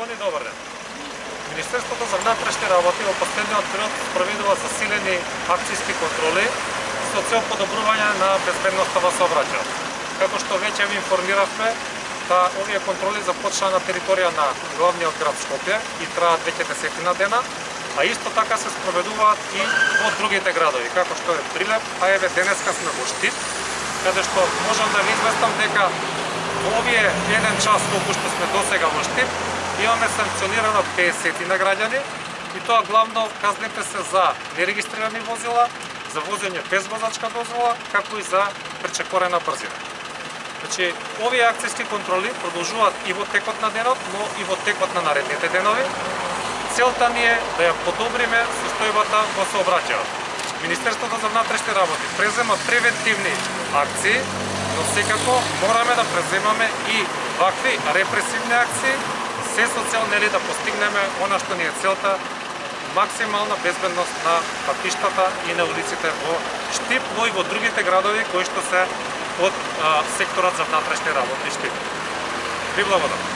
Поштовани, добар ден. Министерството за внатрешни работи во последниот период спроведува засилени акцијски контроли со цел подобрување на безбедноста во сообраќајот. Како што веќе ви информиравме, овие контроли започнаа на територија на главниот град Скопје и траат веќе десетина дена, а исто така се спроведуваат и во другите градови, како што е Прилеп, а еве денеска сме во Штип, каде што можам да ви известам дека во овие еден час колку што сме досега во Штип, имаме санкционирано 50 на граѓани и тоа главно казните се за нерегистрирани возила, за возење без возачка дозвола, како и за пречекорена брзина. Значи, овие акцијски контроли продолжуваат и во текот на денот, но и во текот на наредните денови. Целта ни е да ја подобриме состојбата во сообраќајот. Министерството за внатрешни работи презема превентивни акции, но секако мораме да преземаме и вакви репресивни акции, се со цел да постигнеме она што ни е целта, максимална безбедност на патиштата и на улиците во Штип, но и во другите градови кои што се од секторот за внатрешни работи Штип. Ви благодарам.